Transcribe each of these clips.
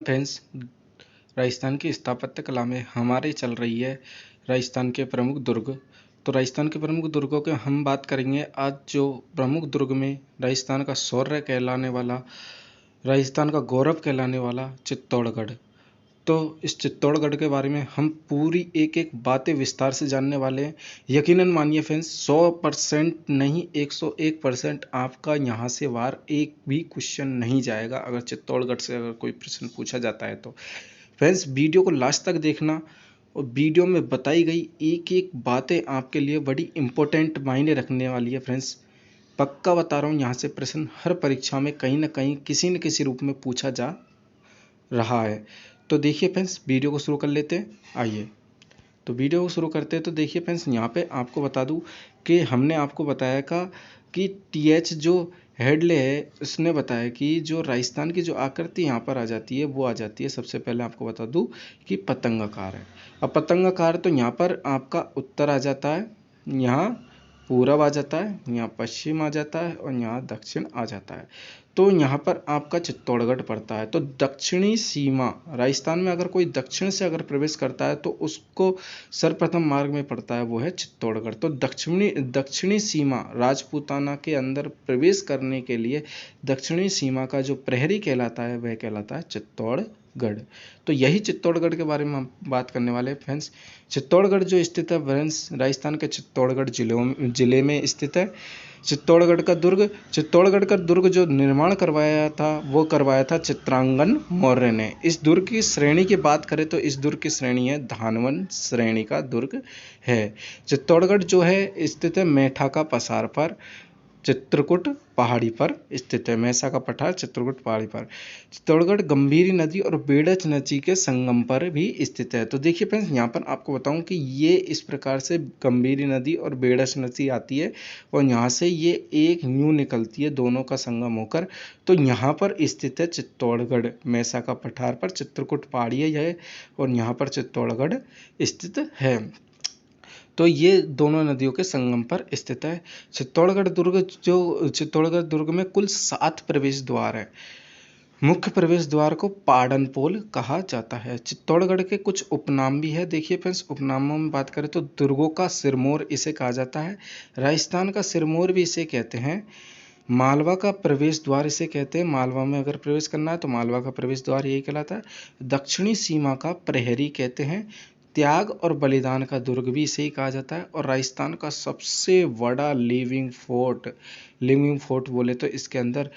Friends, Rajasthan की स्थापत्य कला में हमारे चल रही है राजस्थान के प्रमुख दुर्ग। तो राजस्थान के प्रमुख दुर्गों के हम बात करेंगे आज। जो प्रमुख दुर्ग में राजस्थान का शौर्य कहलाने वाला, राजस्थान का गौरव कहलाने वाला चित्तौड़गढ़। तो इस चित्तौड़गढ़ के बारे में हम पूरी एक एक बातें विस्तार से जानने वाले हैं। यकीनन मानिए फ्रेंड्स, 100% नहीं 101% आपका यहाँ से वार एक भी क्वेश्चन नहीं जाएगा अगर चित्तौड़गढ़ से अगर कोई प्रश्न पूछा जाता है तो। फ्रेंड्स, वीडियो को लास्ट तक देखना और वीडियो में बताई गई एक एक बातें आपके लिए बड़ी इंपॉर्टेंट मायने रखने वाली है। फ्रेंड्स, पक्का बता रहा हूँ, यहाँ से प्रश्न हर परीक्षा में कहीं ना कहीं किसी न किसी रूप में पूछा जा रहा है। तो देखिए फ्रेंड्स, वीडियो को शुरू कर लेते हैं। आइए, तो वीडियो को शुरू करते हैं। तो देखिए फ्रेंड्स, यहाँ पे आपको बता दूं कि हमने आपको बताया कि TH जो हेडले है उसने बताया कि जो राजस्थान की जो आकृति यहाँ पर आ जाती है वो आ जाती है, सबसे पहले आपको बता दूं कि पतंगाकार है। अब पतंगाकार तो यहाँ पर आपका उत्तर आ जाता है, यहाँ पूरब आ जाता है, यहाँ पश्चिम आ जाता है और यहाँ दक्षिण आ जाता है। तो यहाँ पर आपका चित्तौड़गढ़ पड़ता है। तो दक्षिणी सीमा राजस्थान में अगर कोई दक्षिण से अगर प्रवेश करता है तो उसको सर्वप्रथम मार्ग में पड़ता है, वो है चित्तौड़गढ़। तो दक्षिणी सीमा राजपूताना के अंदर प्रवेश करने के लिए दक्षिणी सीमा का जो प्रहरी कहलाता है वह कहलाता है चित्तौड़गढ़। तो यही चित्तौड़गढ़ के बारे में हम बात करने वाले हैं। फ्रेंड्स, चित्तौड़गढ़ जो स्थित है फ्रेंड्स, राजस्थान के चित्तौड़गढ़ जिले में स्थित है। चित्तौड़गढ़ का दुर्ग जो निर्माण करवाया था वो करवाया था चित्रांगन मौर्य ने। इस दुर्ग की श्रेणी की बात करें तो इस दुर्ग की श्रेणी है धानवन श्रेणी का दुर्ग है। चित्तौड़गढ़ जो है स्थित है मेठा का पसार पर, चित्रकूट पहाड़ी पर स्थित है। मैसा का पठार चित्रकूट पहाड़ी पर। चित्तौड़गढ़ गंभीरी नदी और बेड़च नदी के संगम पर भी स्थित है। तो देखिए फ्रेंड्स, यहाँ पर आपको बताऊं कि ये इस प्रकार से गंभीरी नदी और बेड़च नदी आती है और यहाँ से ये एक न्यू निकलती है दोनों का संगम होकर। तो यहाँ पर स्थित है चित्तौड़गढ़। मैसा का पठार पर चित्रकूट पहाड़ी है और यहाँ पर चित्तौड़गढ़ स्थित है। तो ये दोनों नदियों के संगम पर स्थित है। चित्तौड़गढ़ दुर्ग में कुल 7 प्रवेश द्वार है। मुख्य प्रवेश द्वार को पाडनपोल कहा जाता है। चित्तौड़गढ़ के कुछ उपनाम भी है। देखिए फ्रेंड्स, उपनामों में बात करें तो दुर्गों का सिरमौर इसे कहा जाता है, राजस्थान का सिरमौर भी इसे कहते हैं, मालवा का प्रवेश द्वार इसे कहते हैं, मालवा में अगर प्रवेश करना है तो मालवा का प्रवेश द्वार यही कहलाता है, दक्षिणी सीमा का प्रहरी कहते हैं, त्याग और बलिदान का दुर्ग भी इसे ही कहा जाता है, और राजस्थान का सबसे बड़ा लिविंग फोर्ट बोले तो इसके अंदर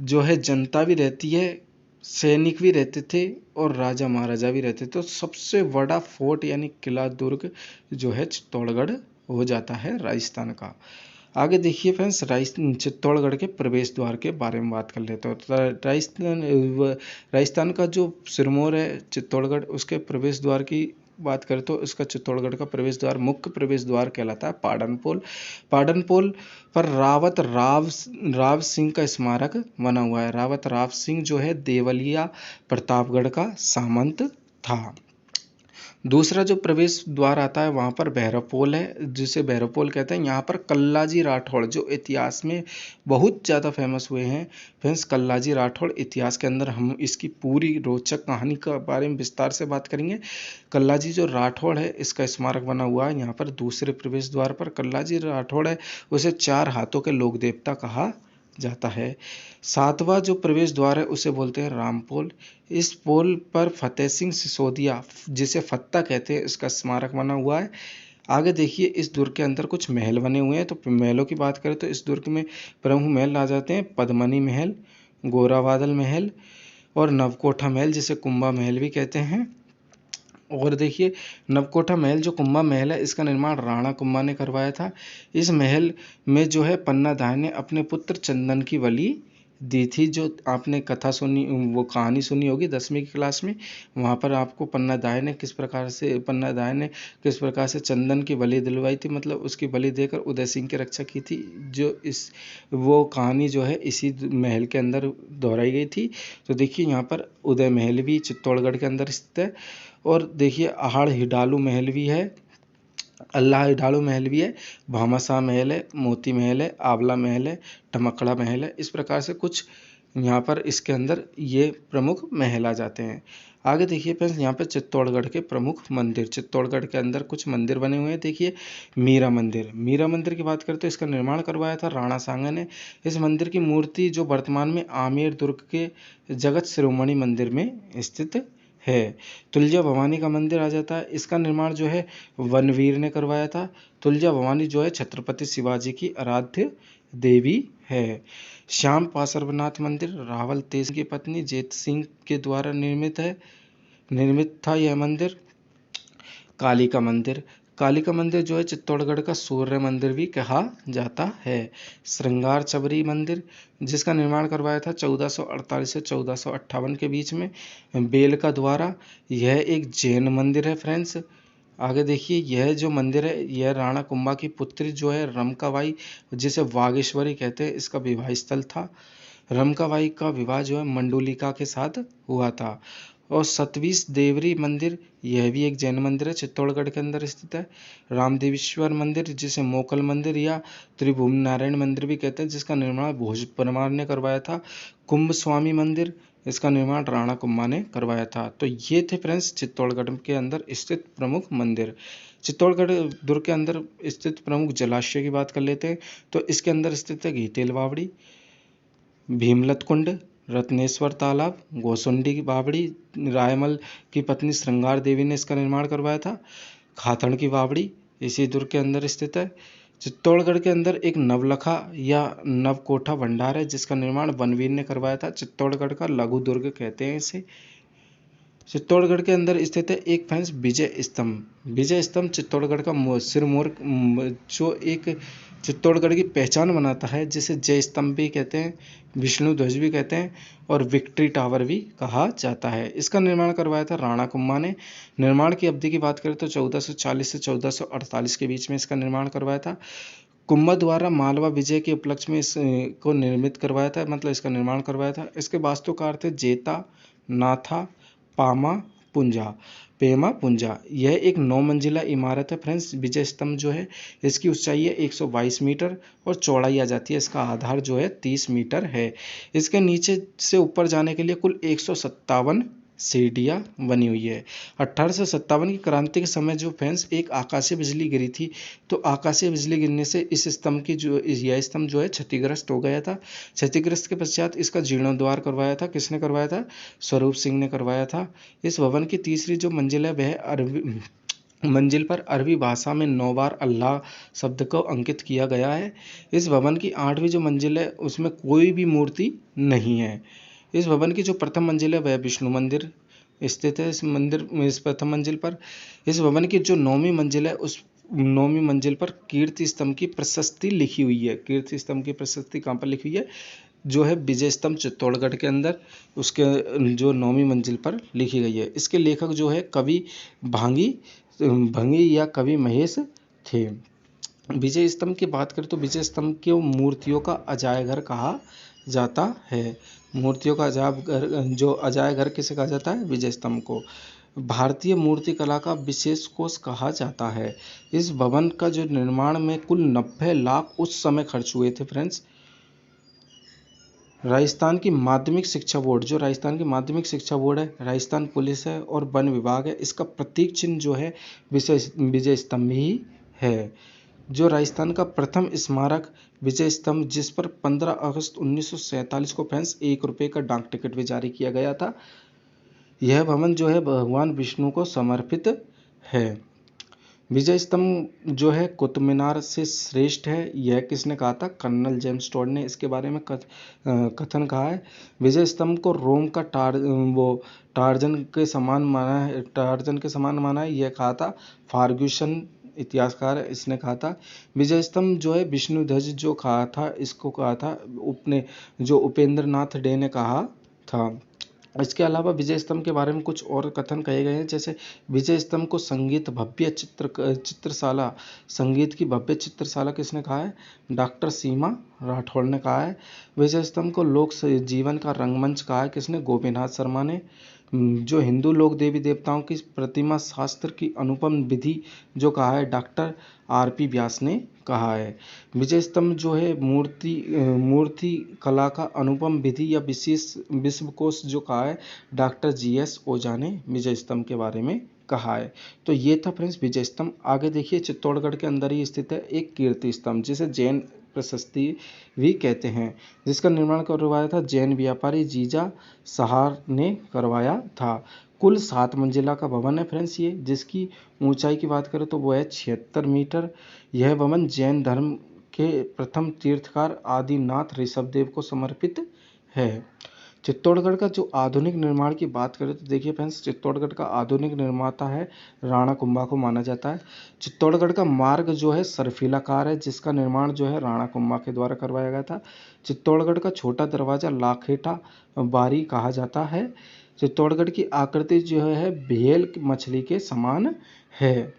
जो है जनता भी रहती है, सैनिक भी रहते थे और राजा महाराजा भी रहते थे। तो सबसे बड़ा फोर्ट यानी किला दुर्ग जो है चित्तौड़गढ़ हो जाता है राजस्थान का। आगे देखिए फ्रेंड्स, चित्तौड़गढ़ के प्रवेश द्वार के बारे में बात कर लेते हैं। तो राजस्थान का जो सिरमौर है चित्तौड़गढ़, उसके प्रवेश द्वार की बात करें तो इसका चित्तौड़गढ़ का प्रवेश द्वार मुख्य प्रवेश द्वार कहलाता है पाडनपोल पर राव सिंह का स्मारक बना हुआ है। रावत राव सिंह जो है देवलिया प्रतापगढ़ का सामंत था। दूसरा जो प्रवेश द्वार आता है वहाँ पर भैरवपोल है, जिसे भैरवपोल कहते हैं। यहाँ पर कल्लाजी राठौड़ जो इतिहास में बहुत ज़्यादा फेमस हुए हैं। फ्रेंड्स, कल्लाजी राठौड़ इतिहास के अंदर हम इसकी पूरी रोचक कहानी के बारे में विस्तार से बात करेंगे। कल्लाजी जो राठौड़ है इसका स्मारक बना हुआ है यहाँ पर। दूसरे प्रवेश द्वार पर कल्लाजी राठौड़ है, उसे 4 हाथों के लोक देवता कहा जाता है। 7वां जो प्रवेश द्वार है उसे बोलते हैं रामपोल। इस पोल पर फतेह सिंह सिसोदिया जिसे फत्ता कहते हैं इसका स्मारक बना हुआ है। आगे देखिए, इस दुर्ग के अंदर कुछ महल बने हुए हैं। तो महलों की बात करें तो इस दुर्ग में प्रमुख महल आ जाते हैं पद्मनी महल, गोराबादल महल और नवकोठा महल जिसे कुंभा महल भी कहते हैं। और देखिए, नवकोठा महल जो कुंभा महल है इसका निर्माण राणा कुंभा ने करवाया था। इस महल में जो है पन्ना दाई ने अपने पुत्र चंदन की बलि दी थी। जो आपने कथा सुनी, वो कहानी सुनी होगी 10वीं की क्लास में, वहाँ पर आपको पन्ना दाई ने किस प्रकार से चंदन की बलि दिलवाई थी, मतलब उसकी बलि देकर उदय सिंह की रक्षा की थी। वो कहानी जो है इसी महल के अंदर दोहराई गई थी। तो देखिए, यहाँ पर उदय महल भी चित्तौड़गढ़ के अंदर स्थित है। और देखिए, अहाड़ हिडालू महल भी है, अल्लाह हिडालू महल भी है, भामाशाह महल है, मोती महल है, आंवला महल है, टमकड़ा महल है। इस प्रकार से कुछ यहाँ पर इसके अंदर ये प्रमुख महल आ जाते हैं। आगे देखिए फ्रेंड्स, यहाँ पे चित्तौड़गढ़ के प्रमुख मंदिर, चित्तौड़गढ़ के अंदर कुछ मंदिर बने हुए हैं। देखिए मीरा मंदिर, मीरा मंदिर की बात करें तो इसका निर्माण करवाया था राणा सांगा ने। इस मंदिर की मूर्ति जो वर्तमान में आमेर दुर्ग के जगत शिरोमणि मंदिर में स्थित है। तुलजा भवानी का मंदिर आ जाता है, इसका निर्माण जो है वनवीर ने करवाया था। तुलजा भवानी जो है छत्रपति शिवाजी की आराध्य देवी है। श्याम पार्श्वनाथ मंदिर रावल तेज की पत्नी जेत सिंह के द्वारा निर्मित था यह मंदिर। काली का मंदिर, काली का मंदिर जो है चित्तौड़गढ़ का सूर्य मंदिर भी कहा जाता है। श्रृंगार चबरी मंदिर, जिसका निर्माण करवाया था 1448 से 1458 के बीच में बेल का द्वारा। यह एक जैन मंदिर है फ्रेंड्स। आगे देखिए, यह जो मंदिर है यह राणा कुंभा की पुत्री जो है रमकाबाई, जिसे वागेश्वरी कहते हैं, इसका विवाह स्थल था। रमकाबाई का विवाह जो है मंडूलिका के साथ हुआ था। और सतवीस देवरी मंदिर, यह भी एक जैन मंदिर है, चित्तौड़गढ़ के अंदर स्थित है। रामदेवेश्वर मंदिर, जिसे मोकल मंदिर या त्रिभुवन नारायण मंदिर भी कहते हैं, जिसका निर्माण भोज परमार ने करवाया था। कुंभ स्वामी मंदिर, इसका निर्माण राणा कुंभा ने करवाया था। तो ये थे फ्रेंड्स चित्तौड़गढ़ के अंदर स्थित प्रमुख मंदिर। चित्तौड़गढ़ दुर्ग के अंदर स्थित प्रमुख जलाशय की बात कर लेते हैं। तो इसके अंदर स्थित है घीतेल बावड़ी, भीमलत कुंड, रत्नेश्वर तालाब, गोसुंडी की बावड़ी, रायमल की पत्नी श्रृंगार देवी ने इसका निर्माण करवाया था। खातड़ की बावड़ी इसी दुर्ग के अंदर स्थित है। चित्तौड़गढ़ के अंदर एक नवलखा या नवकोठा भंडार है, जिसका निर्माण वनवीर ने करवाया था। चित्तौड़गढ़ का लघु दुर्ग कहते हैं इसे। चित्तौड़गढ़ के अंदर स्थित है एक फ्रेंड्स विजय स्तंभ। विजय स्तंभ चित्तौड़गढ़ का सिरमौर जो एक चित्तौड़गढ़ की पहचान बनाता है, जिसे जय स्तंभ भी कहते हैं, विष्णु ध्वज भी कहते हैं और विक्ट्री टावर भी कहा जाता है। इसका निर्माण करवाया था राणा कुंभा ने। निर्माण की अवधि की बात करें तो 1440 से 1448 के बीच में इसका निर्माण करवाया था। कुंभा द्वारा मालवा विजय के उपलक्ष्य में इसको निर्मित करवाया था, मतलब इसका निर्माण करवाया था। इसके वास्तुकार थे जेता नाथा पामा पुंजा पेमा पुंजा। यह एक 9 मंजिला इमारत है फ्रेंड्स। विजय स्तंभ जो है इसकी ऊंचाई है 122 मीटर और चौड़ाई आ जाती है, इसका आधार जो है 30 मीटर है। इसके नीचे से ऊपर जाने के लिए कुल 157 सीढ़ियाँ बनी हुई है। 1857 की क्रांति के समय जो फ्रेंड्स एक आकाशीय बिजली गिरी थी, तो आकाशीय बिजली गिरने से इस स्तंभ की जो यह स्तंभ जो है क्षतिग्रस्त हो गया था। क्षतिग्रस्त के पश्चात इसका जीर्णोद्धार करवाया था। किसने करवाया था? स्वरूप सिंह ने करवाया था। इस भवन की तीसरी जो मंजिल है वह अरबी मंजिल पर अरबी भाषा में 9 बार अल्लाह शब्द को अंकित किया गया है। इस भवन की 8वीं जो मंजिल है उसमें कोई भी मूर्ति नहीं है। इस भवन की जो प्रथम मंजिल है वह विष्णु मंदिर स्थित है। इस प्रथम मंजिल पर। इस भवन की जो 9वीं मंजिल है उस 9वीं मंजिल पर कीर्ति स्तंभ की प्रशस्ति लिखी हुई है। कीर्ति स्तंभ की प्रशस्ति कहाँ पर लिखी हुई है? जो है विजय स्तंभ चित्तौड़गढ़ के अंदर उसके जो 9वीं मंजिल पर लिखी गई है। इसके लेखक जो है कवि भंगी या कवि महेश थे। विजय स्तंभ की बात करें तो विजय स्तंभ की मूर्तियों का अजाय घर कहा जाता है। मूर्तियों का अजाय घर किसे कहा जाता है? विजय स्तंभ को। भारतीय मूर्ति कला का विशेष कोष कहा जाता है। इस भवन का जो निर्माण में कुल 90 लाख उस समय खर्च हुए थे फ्रेंड्स। राजस्थान की माध्यमिक शिक्षा बोर्ड, जो राजस्थान की माध्यमिक शिक्षा बोर्ड है, राजस्थान पुलिस है और वन विभाग है, इसका प्रतीक चिन्ह जो है विजय स्तंभ ही है। जो राजस्थान का प्रथम स्मारक विजय स्तंभ, जिस पर 15 अगस्त 1947 को फ्रेंड्स 1 रुपये का डाक टिकट भी जारी किया गया था। यह भवन जो है भगवान विष्णु को समर्पित है। विजय स्तंभ जो है कुतुब मीनार से श्रेष्ठ है, यह किसने कहा था? कर्नल जेम्स टॉड ने इसके बारे में कथन कहा है। विजय स्तंभ को रोम का टार्जन के समान माना है, यह कहा था फार्ग्यूसन इतिहासकार इसने कहा था। विजय स्तंभ जो है विष्णु ध्वज जो कहा था, इसको कहा था उपेंद्र नाथ डे ने कहा था। इसके अलावा विजय स्तंभ के बारे में कुछ और कथन कहे गए हैं, जैसे विजय स्तंभ को संगीत की भव्य चित्रशाला किसने कहा है? डॉक्टर सीमा राठौड़ ने कहा है। विजय स्तंभ को लोक जीवन का रंगमंच कहा है, किसने? गोपीनाथ शर्मा ने। जो हिंदू लोक देवी देवताओं की प्रतिमा शास्त्र की अनुपम विधि जो कहा है डॉक्टर आर.पी. व्यास ने कहा है। विजय स्तंभ जो है मूर्ति कला का अनुपम विधि या विशेष विश्वकोश जो कहा है डॉक्टर जी.एस. ओझा ने विजय स्तंभ के बारे में कहा है। तो ये था फ्रेंड्स विजय स्तंभ। आगे देखिए चित्तौड़गढ़ के अंदर ही स्थित है एक कीर्ति स्तंभ जिसे जैन प्रशस्ति भी कहते हैं, जिसका निर्माण करवाया था जैन व्यापारी जीजा सहार ने करवाया था। कुल 7 मंजिला का भवन है फ्रेंड्स ये, जिसकी ऊंचाई की बात करें तो वो है 76 मीटर। यह भवन जैन धर्म के प्रथम तीर्थकार आदिनाथ ऋषभदेव को समर्पित है। चित्तौड़गढ़ का जो आधुनिक निर्माण की बात करें तो देखिए फ्रेंड्स चित्तौड़गढ़ का आधुनिक निर्माता है राणा कुंभा को माना जाता है। चित्तौड़गढ़ का मार्ग जो है सर्फिलाकार है, जिसका निर्माण जो है राणा कुंभा के द्वारा करवाया गया था। चित्तौड़गढ़ का छोटा दरवाजा लाखेटा बारी कहा जाता है। चित्तौड़गढ़ की आकृति जो है भेल मछली के समान है।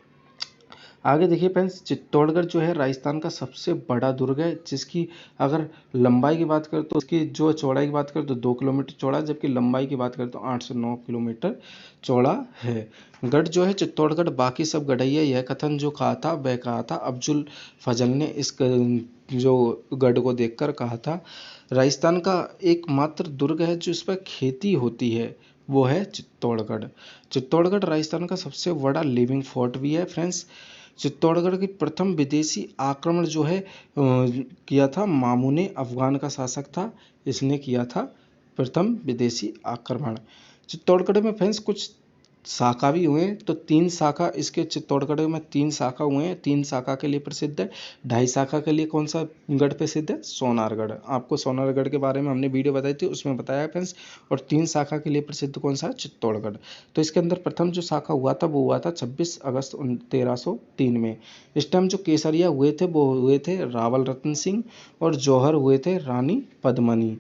आगे देखिए फ्रेंड्स चित्तौड़गढ़ जो है राजस्थान का सबसे बड़ा दुर्ग है, जिसकी अगर लंबाई की बात करें तो उसकी जो चौड़ाई की बात करें तो 2 किलोमीटर चौड़ा, जबकि लंबाई की बात करें तो 8 से 9 किलोमीटर चौड़ा है। गढ़ जो है चित्तौड़गढ़ बाकी सब गढ़ई है, यह कथन जो कहा था वह कहा था अब्दुल फजल ने इस जो गढ़ को देखकर कहा था। राजस्थान का एकमात्र दुर्ग है जो इस पर खेती होती है, वो है चित्तौड़गढ़। चित्तौड़गढ़ राजस्थान का सबसे बड़ा लिविंग फोर्ट भी है फ्रेंड्स। चित्तौड़गढ़ की प्रथम विदेशी आक्रमण जो है किया था मामूने अफगान का शासक था, इसने किया था प्रथम विदेशी आक्रमण। चित्तौड़गढ़ में फ्रेंड्स कुछ शाखा भी हुए हैं, तो 3 शाखा इसके चित्तौड़गढ़ में 3 शाखा हुए हैं। 3 शाखा के लिए प्रसिद्ध है। 2.5 शाखा के लिए कौन सा गढ़ प्रसिद्ध है? सोनारगढ़। आपको सोनारगढ़ के बारे में हमने वीडियो बताई थी, उसमें बताया है फ्रेंड्स। और 3 शाखा के लिए प्रसिद्ध कौन सा है? चित्तौड़गढ़। तो इसके अंदर प्रथम जो शाखा हुआ था वो हुआ था 26 अगस्त 1303 में। इस टाइम जो केसरिया हुए थे वो हुए थे रावल रतन सिंह और जौहर हुए थे रानी पद्मनी।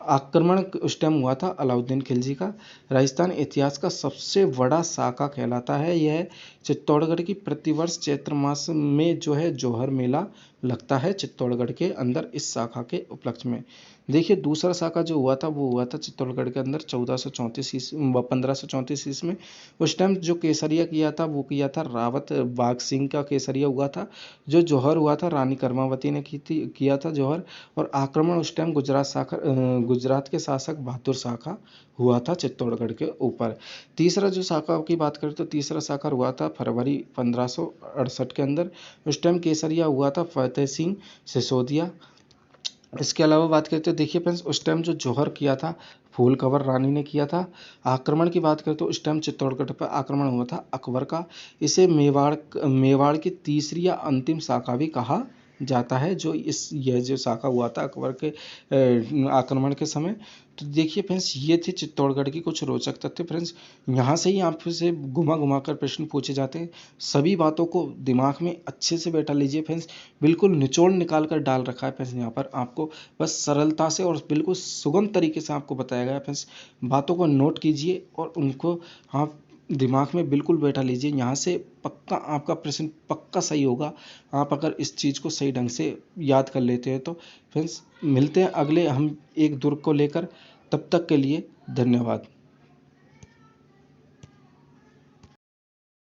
आक्रमण उस टाइम हुआ था अलाउद्दीन खिलजी का। राजस्थान इतिहास का सबसे बड़ा शाखा कहलाता है यह। चित्तौड़गढ़ की प्रतिवर्ष चैत्र मास में जो है जौहर मेला लगता है चित्तौड़गढ़ के अंदर इस शाखा के उपलक्ष्य में। देखिए दूसरा शाखा जो हुआ था वो हुआ था चित्तौड़गढ़ के अंदर 1534 ईस्वी में। उस टाइम जो केसरिया किया था वो किया था रावत बाघ सिंह का केसरिया हुआ था। जो जौहर हुआ था रानी कर्मावती ने किया था जौहर। और आक्रमण उस टाइम गुजरात के शासक बहादुर शाह का हुआ था चित्तौड़गढ़ के ऊपर। तीसरा जो शाखा की बात करें तो तीसरा शाखा हुआ था फरवरी 1568 के अंदर। उस टाइम केसरिया हुआ था फतेह सिंह सिसोदिया। इसके अलावा बात करते हैं देखिए फ्रेंड्स उस टाइम जो जौहर किया था फूल कंवर रानी ने किया था। आक्रमण की बात करें तो उस टाइम चित्तौड़गढ़ पर आक्रमण हुआ था अकबर का। इसे मेवाड़ की तीसरी या अंतिम शाखा भी कहा जाता है। यह जो शाखा हुआ था अकबर के आक्रमण के समय। तो देखिए फ्रेंड्स ये थे चित्तौड़गढ़ की कुछ रोचक तथ्य फ्रेंड्स। यहाँ से ही आपसे घुमा घुमा कर प्रश्न पूछे जाते हैं। सभी बातों को दिमाग में अच्छे से बैठा लीजिए फ्रेंड्स। बिल्कुल निचोड़ निकाल कर डाल रखा है फ्रेंड्स यहाँ पर आपको, बस सरलता से और बिल्कुल सुगम तरीके से आपको बताया गया है फ्रेंड्स। बातों को नोट कीजिए और उनको आप दिमाग में बिल्कुल बैठा लीजिए। यहाँ से पक्का आपका प्रश्न पक्का सही होगा, आप अगर इस चीज़ को सही ढंग से याद कर लेते हैं तो। फ्रेंड्स मिलते हैं अगले हम एक दुर्ग को लेकर, तब तक के लिए धन्यवाद।